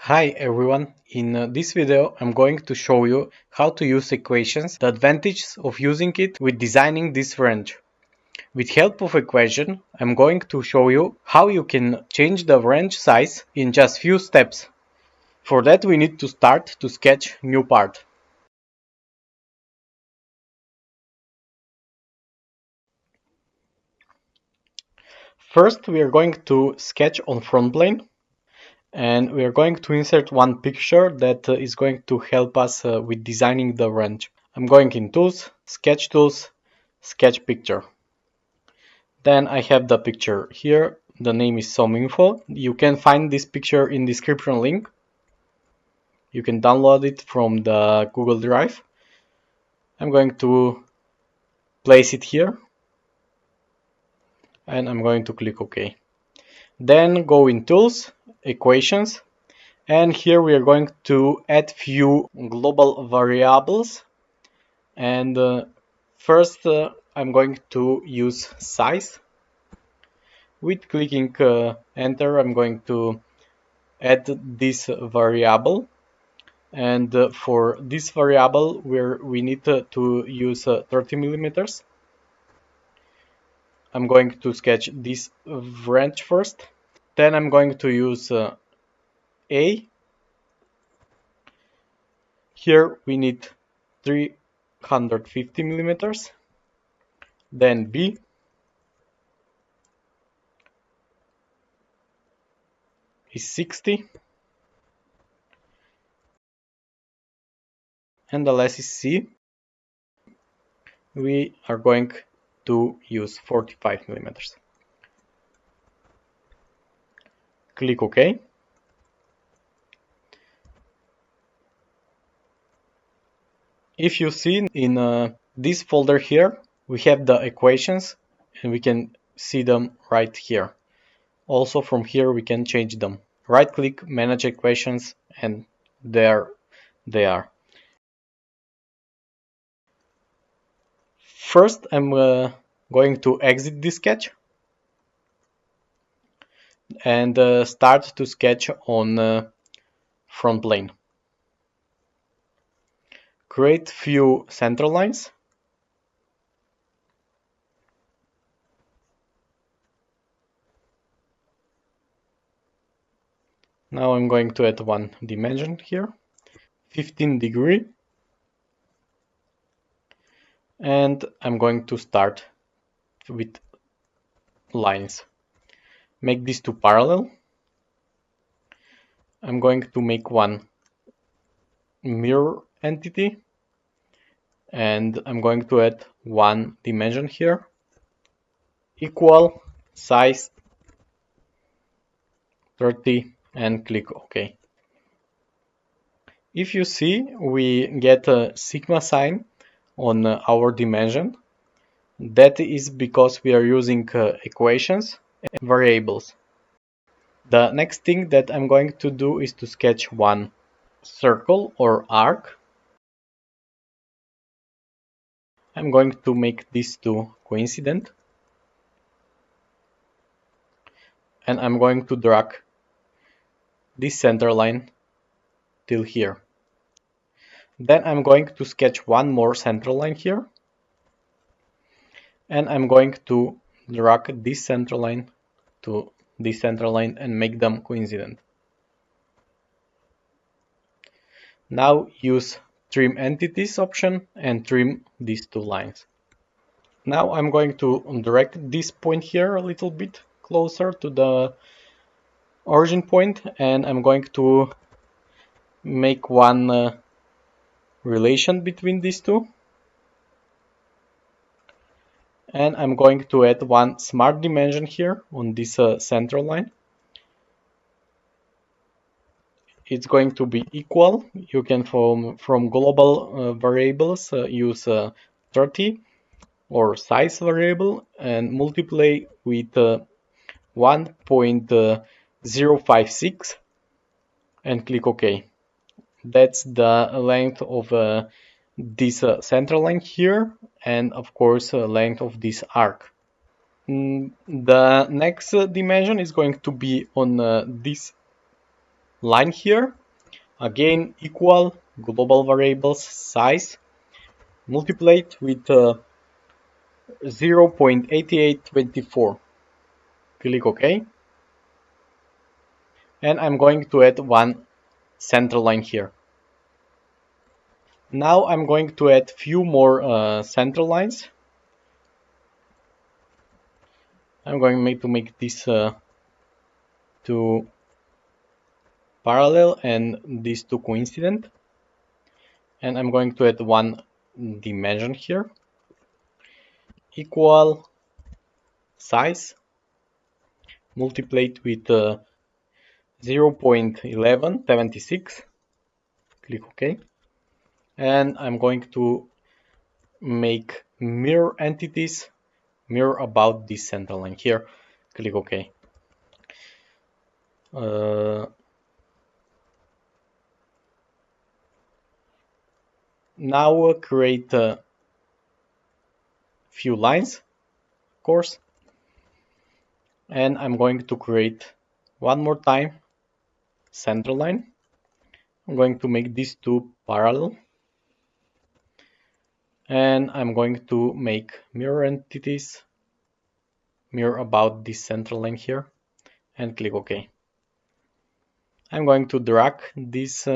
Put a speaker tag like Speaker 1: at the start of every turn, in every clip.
Speaker 1: Hi everyone, in this video I'm going to show you how to use equations, the advantages of using it with designing this range. With help of equation, I'm going to show you how you can change the range size in just few steps. For that we need to start to sketch new part. First we are going to sketch on front plane. And we are going to insert one picture that is going to help us with designing the range. I'm going in Tools, Sketch Picture. Then I have the picture here. The name is Someinfo. You can find this picture in description link. You can download it from the Google Drive. I'm going to place it here. And I'm going to click OK. Then go in Tools, Equations. And here we are going to add few global variables. And first I'm going to use size. With clicking enter, I'm going to add this variable. And for this variable, we need to use 30 millimeters. I'm going to sketch this range first. Then I'm going to use A. Here we need 350 millimeters. Then B. Is 60. And the last is C. We are going to use 45 millimeters. Click OK. If you see in this folder here, we have the equations and we can see them right here. Also from here we can change them. Right click, manage equations, and there they are. First I'm going to exit this sketch and start to sketch on front plane. Create few center lines. Now I'm going to add one dimension here, 15 degree. And I'm going to start with lines. Make these two parallel. I'm going to make one mirror entity. And I'm going to add one dimension here. Equal size 30 and click OK. If you see, we get a sigma sign on our dimension. That is because we are using equations and variables. The next thing that I'm going to do is to sketch one circle or arc. I'm going to make these two coincident. And I'm going to drag this center line till here. Then I'm going to sketch one more center line here. And I'm going to drag this center line to this center line and make them coincident. Now use trim entities option and trim these two lines. Now I'm going to direct this point here a little bit closer to the origin point, and I'm going to make one relation between these two. And I'm going to add one smart dimension here on this center line. It's going to be equal. You can from global variables use 30 or size variable and multiply with 1.056 and click OK. That's the length of this center line here, and of course length of this arc. The next dimension is going to be on this line here. Again, equal global variables size multiplied with 0.8824. Click OK. And I'm going to add one center line here. Now I'm going to add few more center lines. I'm going to make this two parallel and these two coincident. And I'm going to add one dimension here. Equal size multiplied with 0.1176. Click OK. And I'm going to make mirror entities mirror about this center line here. Click OK. Now create a few lines, of course. And I'm going to create one more time center line. I'm going to make these two parallel. And I'm going to make mirror entities mirror about this center line here and click OK. I'm going to drag this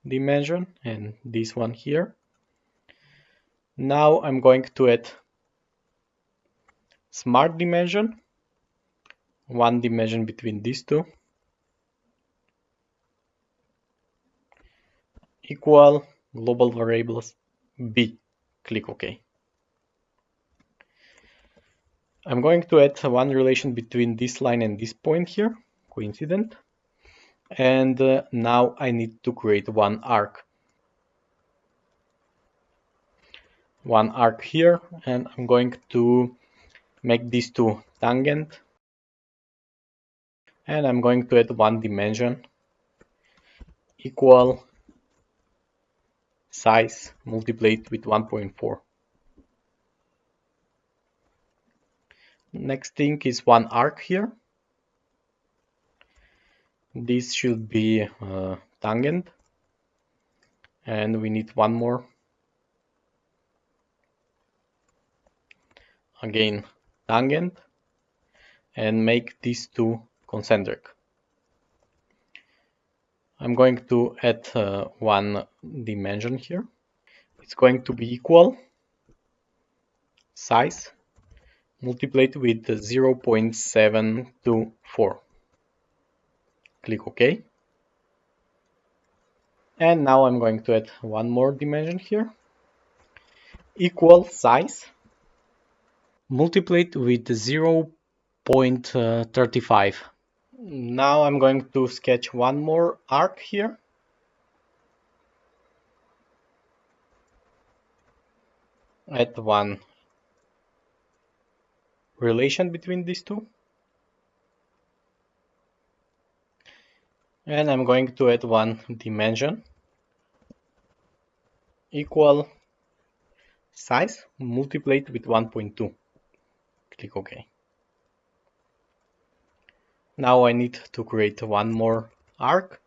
Speaker 1: dimension and this one here. Now I'm going to add smart dimension, one dimension between these two, equal global variables b. Click OK. I'm going to add one relation between this line and this point here, coincident. And now I need to create one arc. One arc here, and I'm going to make these two tangent. And I'm going to add one dimension equal size multiplied with 1.4. Next thing is one arc here. This should be tangent, and we need one more. Again, tangent, and make these two concentric. I'm going to add one dimension here. It's going to be equal size multiplied with 0.724. Click OK. And now I'm going to add one more dimension here. Equal size multiplied with 0.35. Now I'm going to sketch one more arc here. Add one relation between these two. And I'm going to add one dimension equal size multiplied with 1.2. Click OK. Now I need to create one more arc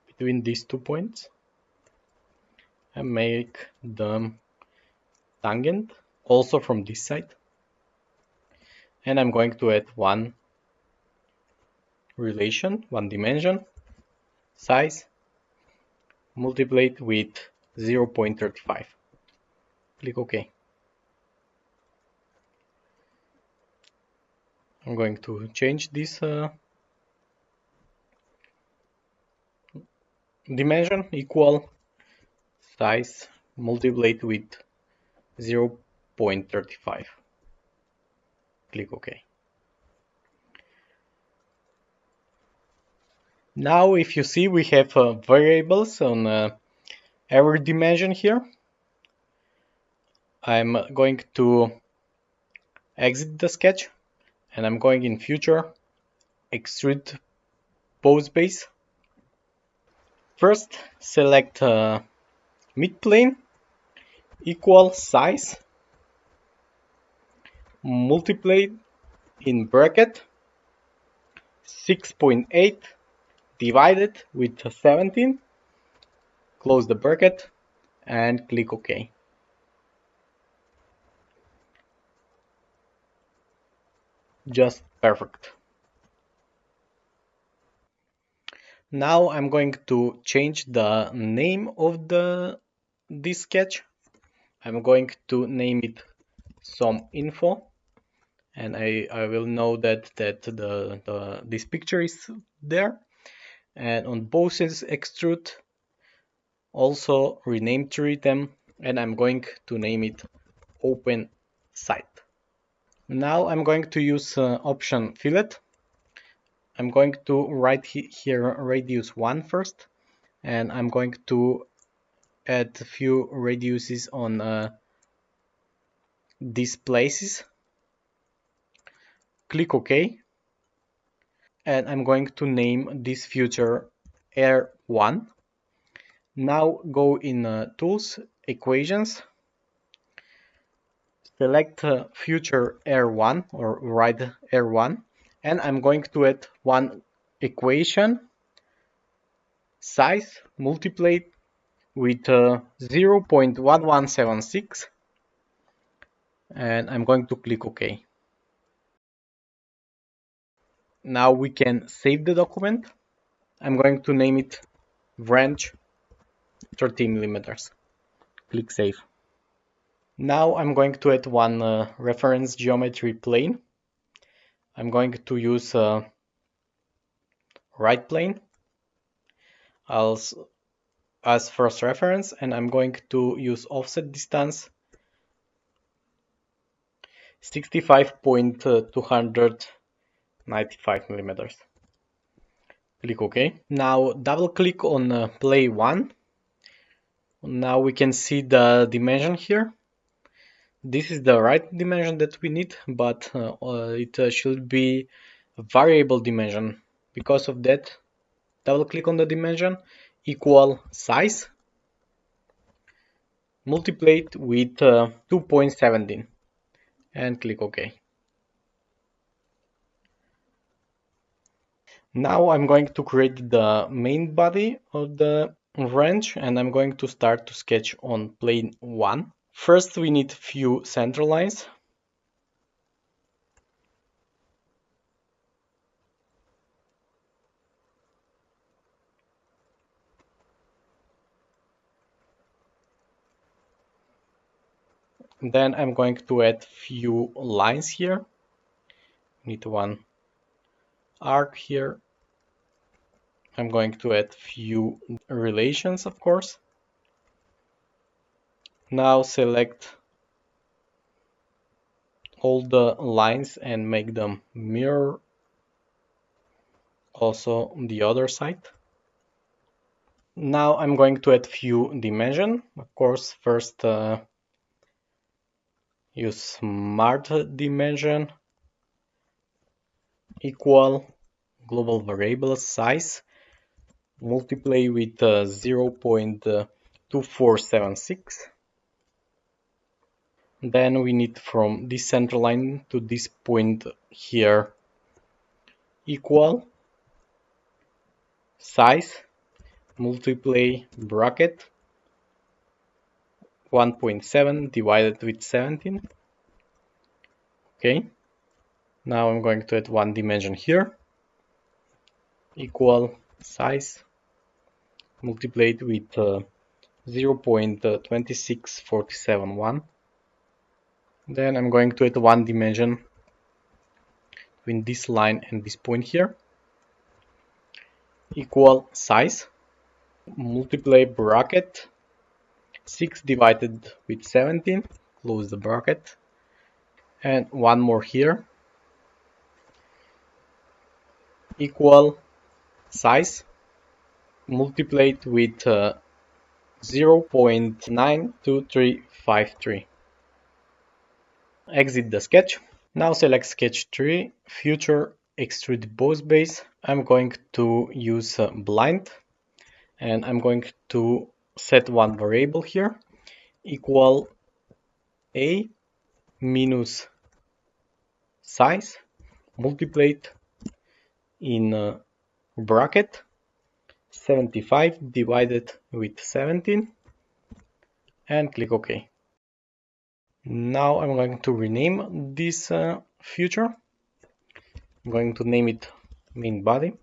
Speaker 1: between these 2 points and make them tangent also from this side. And I'm going to add one relation, one dimension, size multiplied with 0.35. Click OK. I'm going to change this dimension equal size multiplied with 0.35. Click OK. Now if you see, we have variables on every dimension here. I'm going to exit the sketch and I'm going in future extrude pose base. First select midplane equal size multiplied in bracket 6.8 divided with 17, close the bracket and click OK. Just perfect. Now I'm going to change the name of this sketch. I'm going to name it Someinfo, and I will know that this picture is there. And on both sides extrude, also rename to them, and I'm going to name it Open Site. Now I'm going to use option Fillet. I'm going to write here radius 1 first, and I'm going to add a few radiuses on these places. Click OK, and I'm going to name this feature R1. Now go in Tools, Equations, select Future R1 or write R1, and I'm going to add one equation, size multiplied with 0.1176, and I'm going to click OK. Now we can save the document. I'm going to name it Wrench 30 millimeters. Click Save. Now I'm going to add one reference geometry plane. I'm going to use right plane as first reference, and I'm going to use offset distance 65.295 millimeters. Click OK. Now double click on play 1. Now we can see the dimension here. This is the right dimension that we need, but it should be a variable dimension. Because of that, double click on the dimension, equal size, multiplied with 2.17, and click OK. Now I'm going to create the main body of the wrench, and I'm going to start to sketch on plane 1. First we need few center lines. Then I'm going to add few lines here. Need one arc here. I'm going to add few relations, of course. Now select all the lines and make them mirror. Also on the other side. Now I'm going to add few dimension. Of course, first use smart dimension equal global variable size multiply with 0.2476. Then we need from this center line to this point here equal size multiply bracket 1.7 divided with 17. Okay. Now I'm going to add one dimension here equal size multiplied with 0.26471. Then I'm going to add one dimension between this line and this point here equal size multiply bracket 6 divided with 17, close the bracket, and one more here equal size multiplied with 0.92353. Exit the sketch. Now select sketch 3, future extrude boss base. I'm going to use blind, and I'm going to set one variable here equal a minus size multiplied in bracket 75 divided with 17 and click OK. Now I'm going to rename this feature. I'm going to name it main body.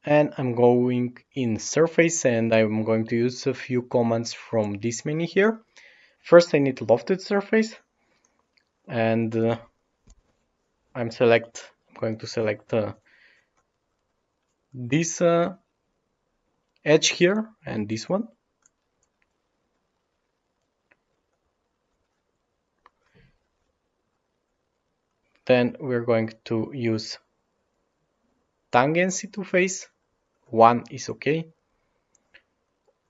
Speaker 1: And I'm going in surface and I'm going to use a few commands from this menu here. First I need lofted surface and I'm going to select this edge here and this one. Then we're going to use tangency to face. 1 is okay.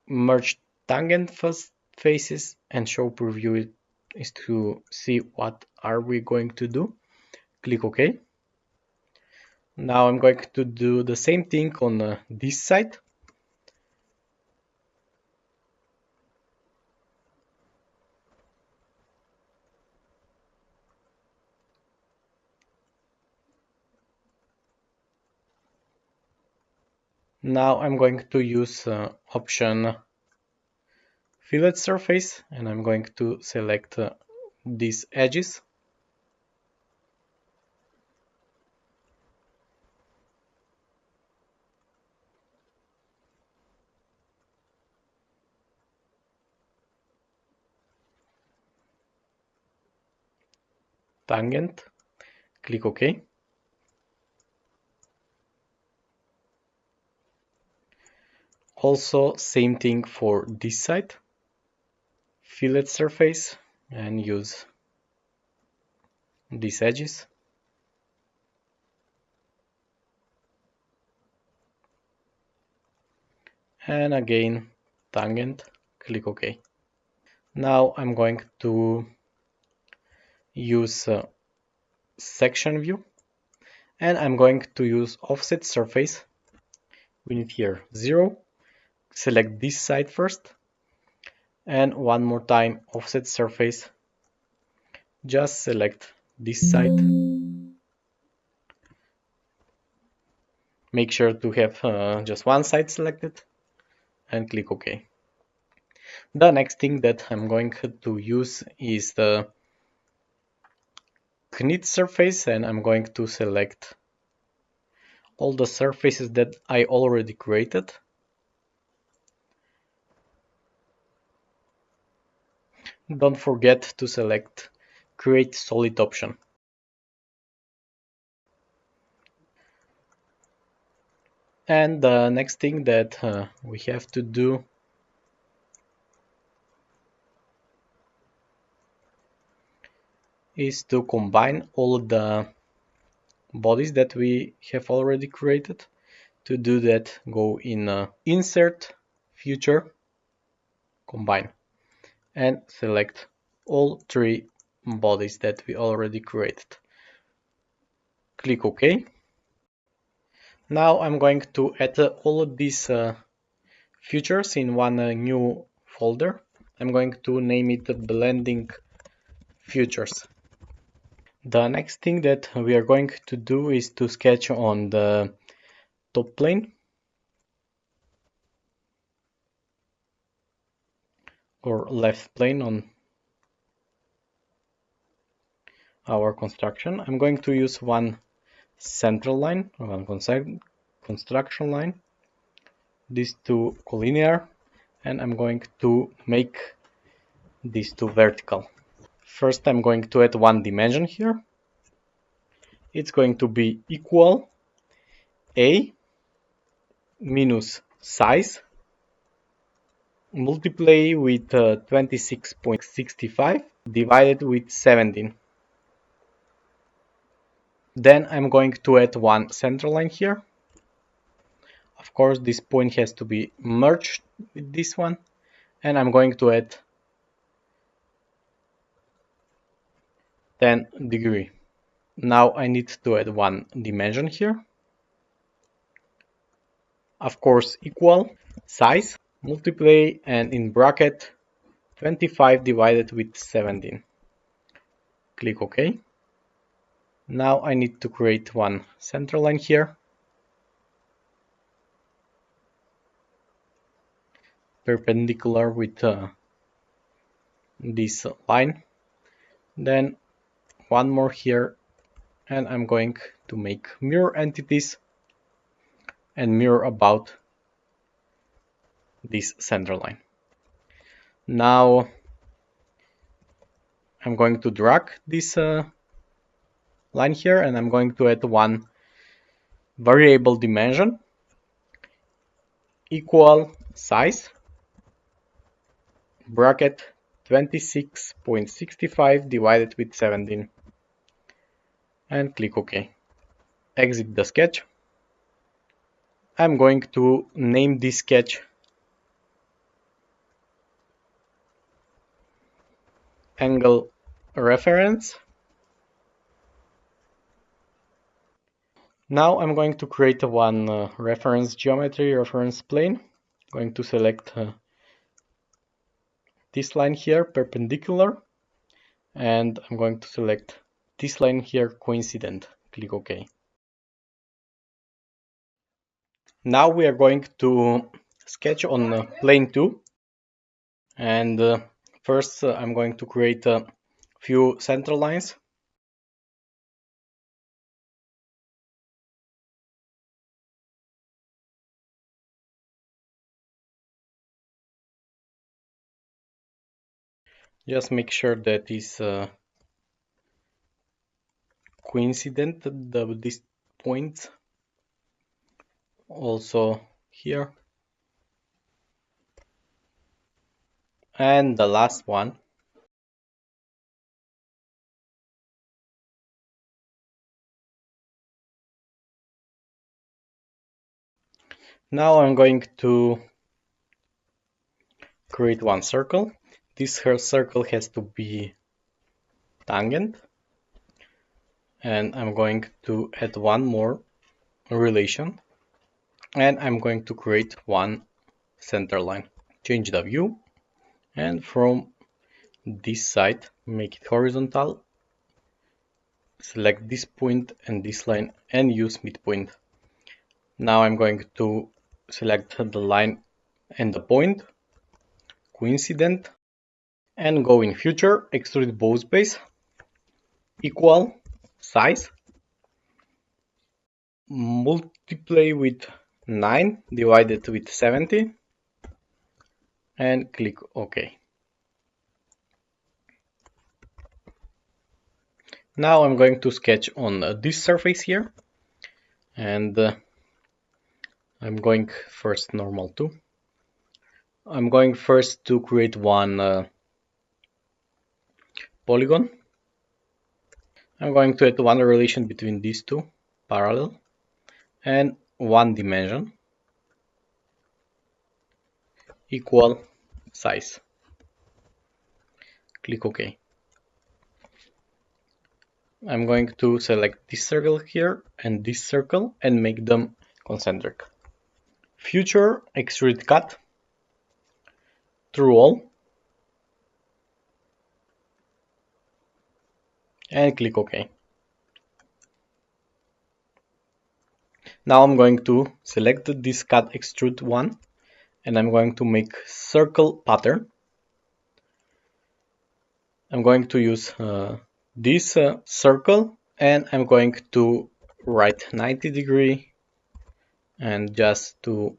Speaker 1: Merge tangent faces and show preview is to see what are we going to do. Click OK. Now I'm going to do the same thing on this side. Now I'm going to use option fillet surface and I'm going to select these edges. Tangent, click OK. Also same thing for this side. Fillet surface and use these edges. And again tangent, click OK. Now I'm going to use section view and I'm going to use offset surface. We need here 0. Select this side first and one more time offset surface. Just select this side. Make sure to have just one side selected and click OK. The next thing that I'm going to use is the knit surface and I'm going to select all the surfaces that I already created. Don't forget to select create solid option. And the next thing that we have to do is to combine all of the bodies that we have already created. To do that, go in Insert, Feature, Combine, and select all 3 bodies that we already created. Click OK. Now I'm going to add all of these features in one new folder. I'm going to name it Blending Features. The next thing that we are going to do is to sketch on the top plane or left plane on our construction. I'm going to use one central line, one construction line, these 2 collinear, and I'm going to make these 2 vertical. First I'm going to add one dimension here. It's going to be equal A minus size multiply with 26.65 divided with 17. Then I'm going to add one central line here. Of course, this point has to be merged with this one, and I'm going to add 10 degree. Now I need to add one dimension here. Of course, equal size multiply and in bracket 25 divided with 17. Click OK. Now I need to create one center line here, perpendicular with this line, then one more here, and I'm going to make mirror entities and mirror about this center line. Now I'm going to drag this line here, and I'm going to add one variable dimension equal size bracket 26.65 divided with 17 and click OK. Exit the sketch. I'm going to name this sketch angle reference. Now I'm going to create one reference geometry, reference plane. I'm going to select this line here, perpendicular, and I'm going to select this line here, coincident. Click OK. Now we are going to sketch on plane 2, and first I'm going to create a few center lines. Just make sure that is coincident, these points. Also here. And the last one. Now I'm going to create one circle. This circle has to be tangent. And I'm going to add one more relation. And I'm going to create one center line. Change the view. And from this side, make it horizontal. Select this point and this line and use midpoint. Now I'm going to select the line and the point, coincident, and go in future, extrude both base, equal size, multiply with 9 divided with 70, and click OK. Now I'm going to sketch on this surface here, and I'm going first normal 2. I'm going first to create one polygon. I'm going to add one relation between these two, parallel, and one dimension equal size. Click OK. I'm going to select this circle here and this circle and make them concentric. Future, extrude cut, through all, and click OK. Now I'm going to select this cut extrude one, and I'm going to make circle pattern. I'm going to use this circle, and I'm going to write 90° and just 2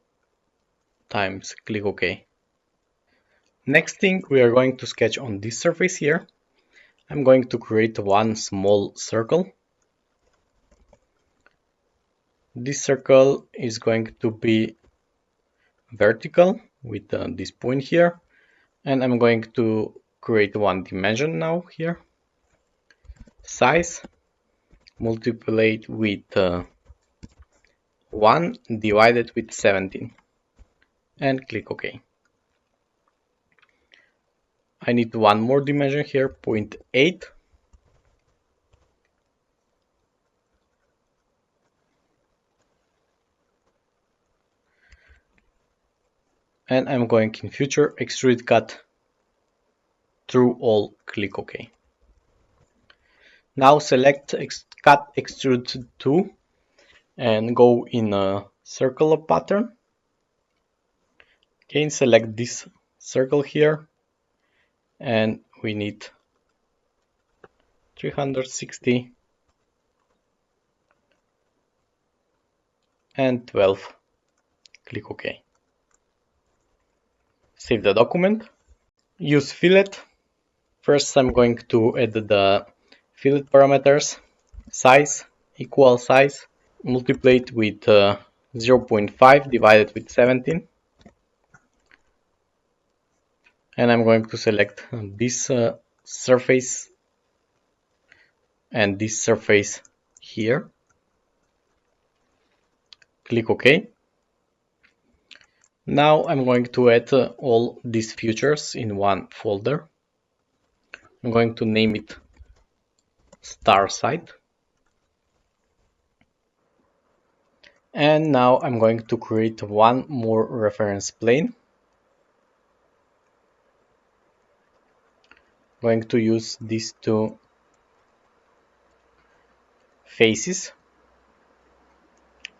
Speaker 1: times. Click OK. Next thing, we are going to sketch on this surface here. I'm going to create one small circle. This circle is going to be vertical with this point here, and I'm going to create one dimension now here. Size multiplied with 1 divided with 17 and click OK. I need one more dimension here, 0.8. And I'm going in future, extrude cut through all, click OK. Now select cut extrude to and go in a circle pattern. Again, select this circle here, and we need 360 and 12. Click OK. Save the document. Use Fillet. First, I'm going to add the fillet parameters. Size, equal size, multiply it with 0.5 divided with 17. And I'm going to select this surface and this surface here. Click OK. Now I'm going to add all these features in one folder. I'm going to name it star site. And now I'm going to create one more reference plane. I'm going to use these two faces.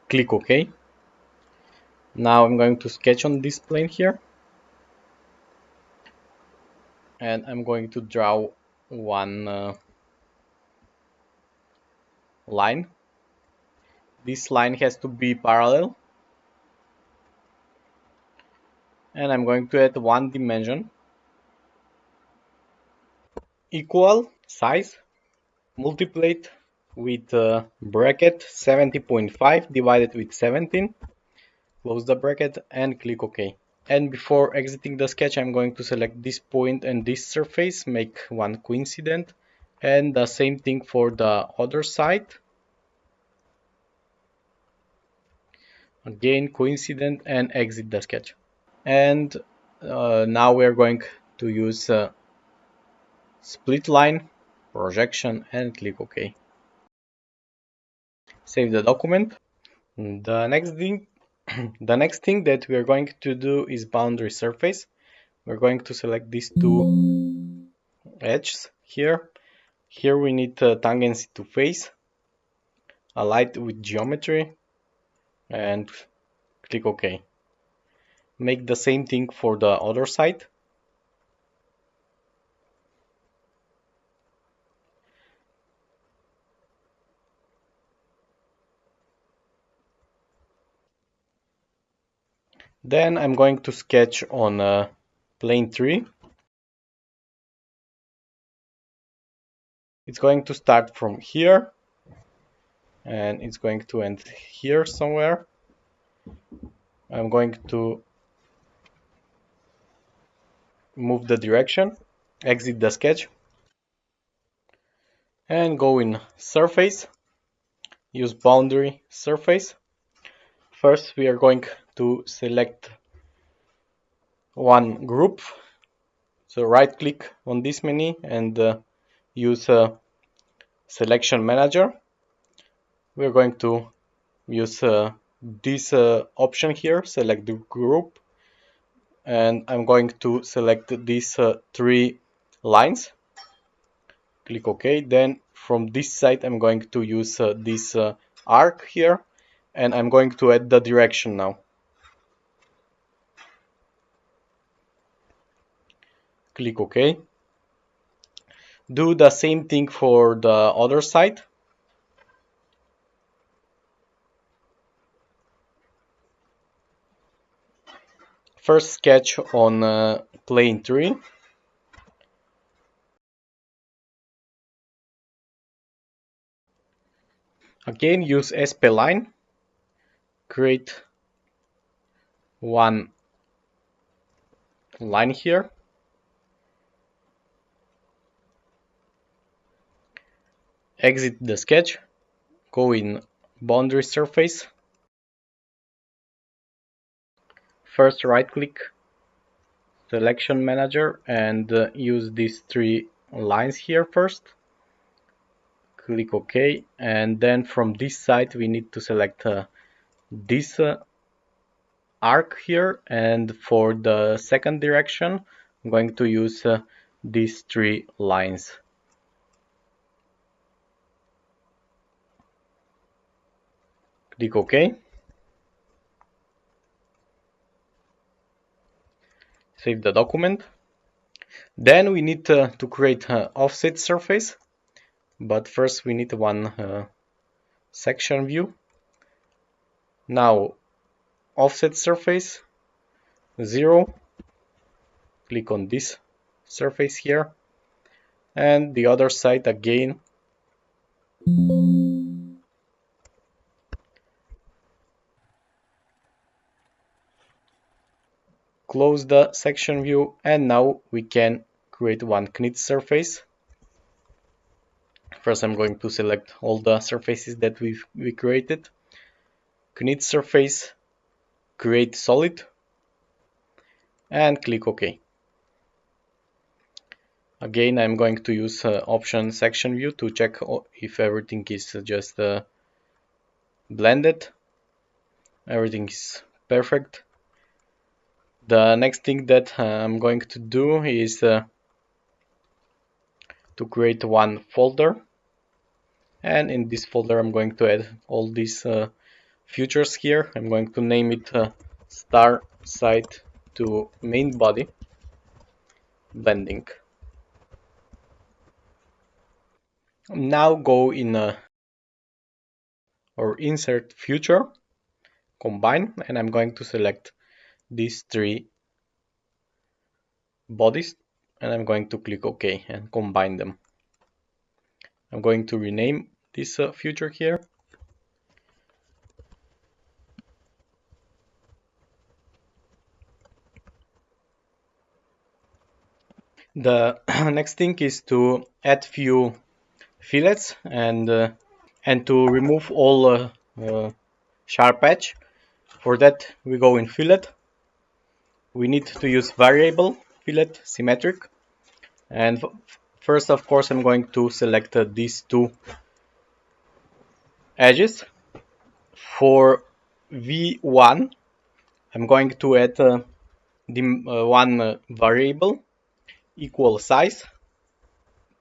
Speaker 1: Click OK. Now I'm going to sketch on this plane here. And I'm going to draw one line. This line has to be parallel. And I'm going to add one dimension equal size multiplied with bracket 70.5 divided with 17. Close the bracket and click OK. And before exiting the sketch, I'm going to select this point and this surface, make one coincident, and the same thing for the other side. Again coincident, and exit the sketch. And now we're going to use split line, projection, and click OK. Save the document. The next thing the next thing that we are going to do is boundary surface. We're going to select these two edges here. Here we need tangency to face, align with geometry, and click OK. Make the same thing for the other side. Then I'm going to sketch on plane 3. It's going to start from here and it's going to end here somewhere. I'm going to move the direction, exit the sketch, and go in surface, use boundary surface. First we are going to select one group, so right click on this menu and use selection manager. We're going to use this option here, select the group, and I'm going to select these 3 lines. Click OK. Then from this side I'm going to use this arc here, and I'm going to add the direction now. Click OK. Do the same thing for the other side. First sketch on plane 3. Again use SP line, create one line here, exit the sketch, go in boundary surface, first right click, selection manager, and use these 3 lines here first. Click OK, and then from this side we need to select this arc here, and for the second direction I'm going to use these 3 lines. Click OK. Save the document. Then we need to create an offset surface, but first we need one section view. Now offset surface 0. Click on this surface here, and the other side again. Close the section view, and now we can create one knit surface. First I'm going to select all the surfaces that we created. Knit surface, create solid, and click OK. Again, I'm going to use option section view to check if everything is just blended. Everything is perfect. The next thing that I'm going to do is to create one folder, and in this folder I'm going to add all these features here. I'm going to name it star side to main body blending. Now go in or insert feature, combine, and I'm going to select these 3 bodies, and I'm going to click OK and combine them. I'm going to rename this feature here. The next thing is to add few fillets and to remove all sharp edge. For that we go in fillet. We need to use variable fillet symmetric, and first of course I'm going to select these 2 edges. For V1 I'm going to add one variable equal size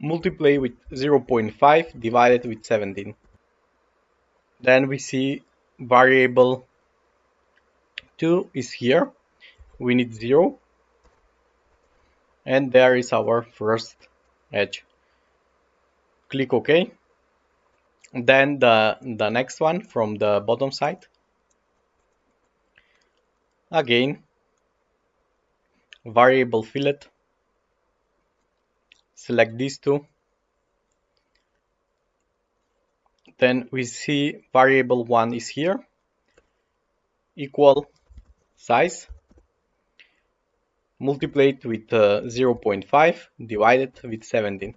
Speaker 1: multiply with 0.5 divided with 17. Then we see variable 2 is here. We need 0, and there is our first edge. Click OK. Then the next one from the bottom side. Again, variable fillet. Select these 2. Then we see variable 1 is here. Equal size multiplied with 0.5 divided with 17.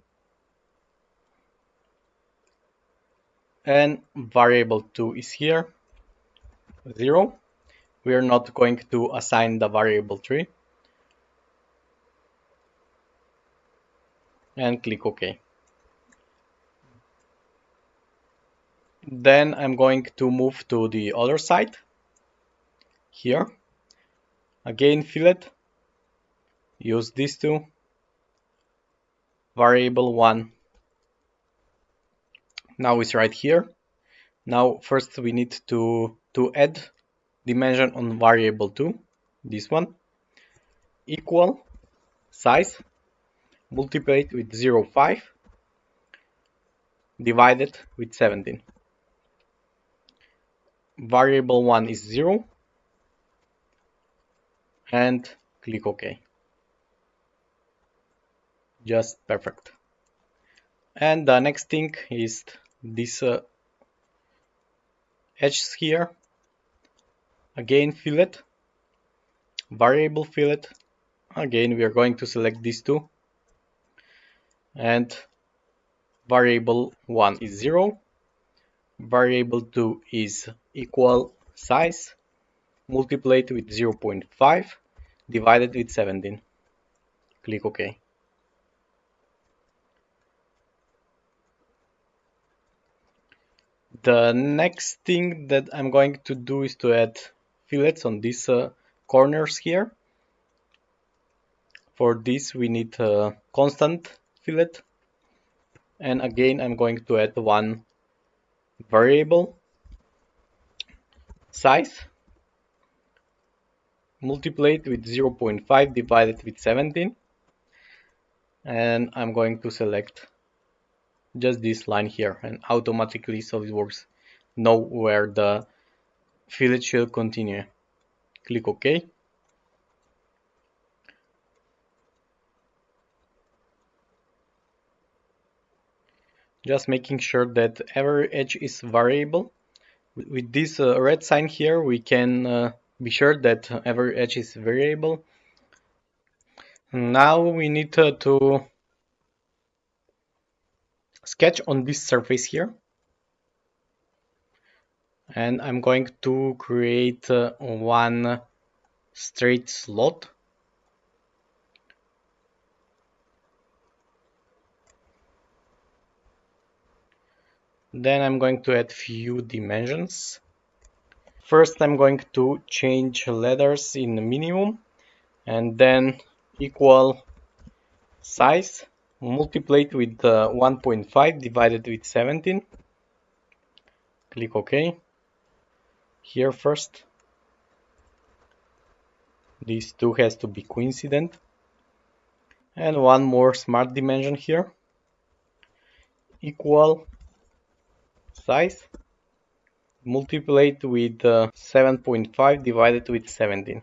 Speaker 1: And variable 2 is here, 0. We are not going to assign the variable 3. And click OK. Then I'm going to move to the other side. Here. Again, fillet. Use these 2. Variable 1. Now it's right here. Now first we need to add dimension on variable 2. This one. Equal size multiplied with 0.5 divided with 17. Variable 1 is 0, and click OK. Just perfect. And the next thing is this edges here. Again, fillet, variable fillet. Again, we are going to select these 2, and variable 1 is 0, variable 2 is equal size multiplied with 0.5 divided with 17. Click OK. The next thing that I'm going to do is to add fillets on these corners here. For this we need a constant fillet, and again I'm going to add one variable size, multiply it with 0.5 divided with 17, and I'm going to select just this line here, and automatically SolidWorks know where the fillet should continue. Click OK. Just making sure that every edge is variable. With this red sign here, we can be sure that every edge is variable. Now we need to sketch on this surface here. And I'm going to create one straight slot. Then I'm going to add few dimensions. First I'm going to change letters in the minimum, and then equal size, multiply it with 1.5 divided with 17. Click OK. Here first, these two has to be coincident. And one more smart dimension here, equal size, multiply it with 7.5 divided with 17.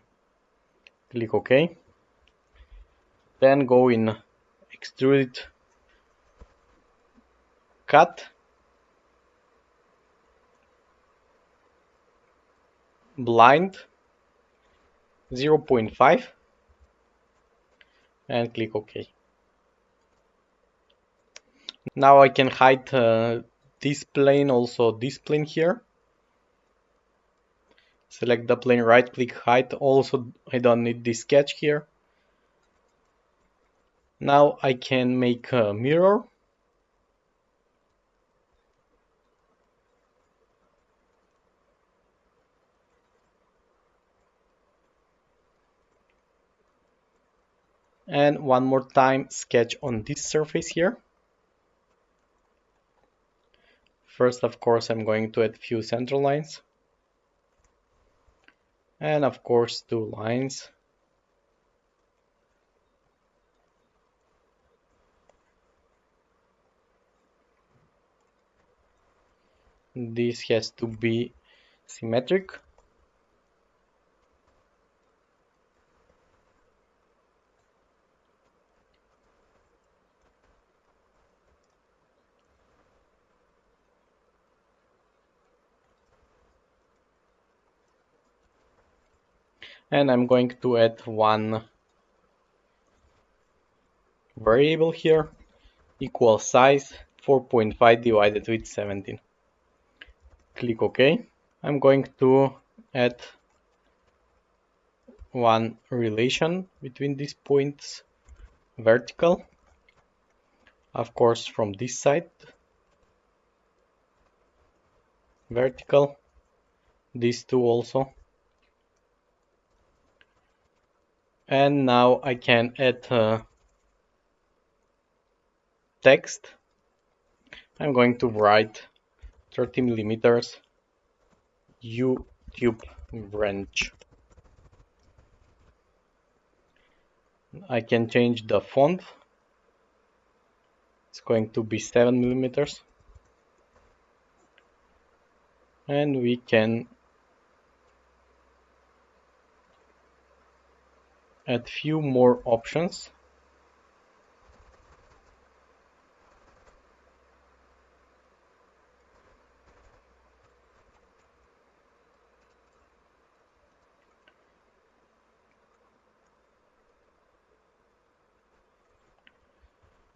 Speaker 1: Click OK. Then go in extrude cut, blind 0.5, and click OK. Now I can hide this plane, also this plane here. Select the plane, right click, hide. Also I don't need this sketch here. Now I can make a mirror. And one more time sketch on this surface here. First, of course, I'm going to add few center lines. And of course, two lines. This has to be symmetric. And I'm going to add one variable here, equal size 4.5 divided with 17. Click OK. I'm going to add one relation between these points, vertical, of course from this side, vertical, these two also. And now I can add text. I'm going to write 30 millimeters U-tube wrench. I can change the font. It's going to be 7 millimeters. And we can add few more options.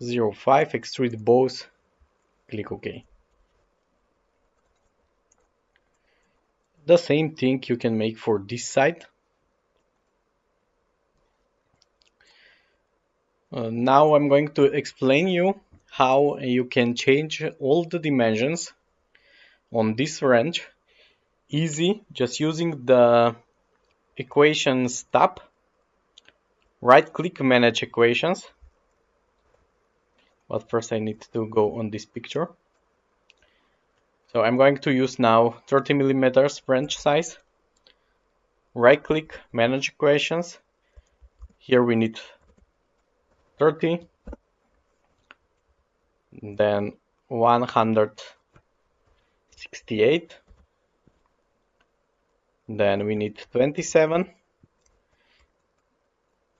Speaker 1: Zero 0.5 extrude bows. Click OK. The same thing you can make for this side. Now I'm going to explain you how you can change all the dimensions on this wrench. Easy, just using the equations tab. Right click, manage equations. But first I need to go on this picture. So I'm going to use now 30 millimeters wrench size. Right click, manage equations. Here we need 30, then 168, then we need 27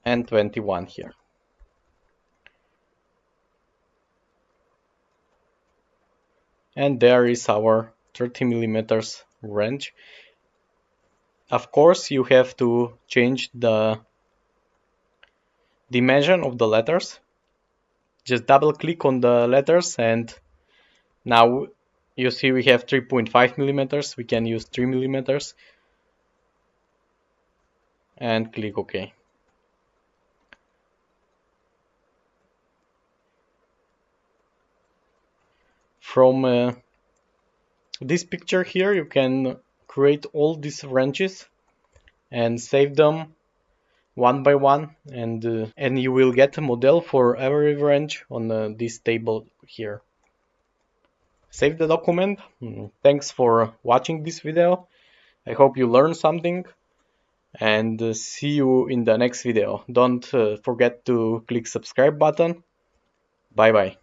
Speaker 1: and 21 here. And there is our 30 millimeters wrench. Of course, you have to change the dimension of the letters. Just double click on the letters and now you see we have 3.5 millimeters. We can use 3 millimeters and click OK. From this picture here, you can create all these wrenches and save them one by one, and you will get a model for every wrench on this table here. Save the document. Thanks for watching this video. I hope you learned something, and see you in the next video. Don't forget to click subscribe button. Bye bye.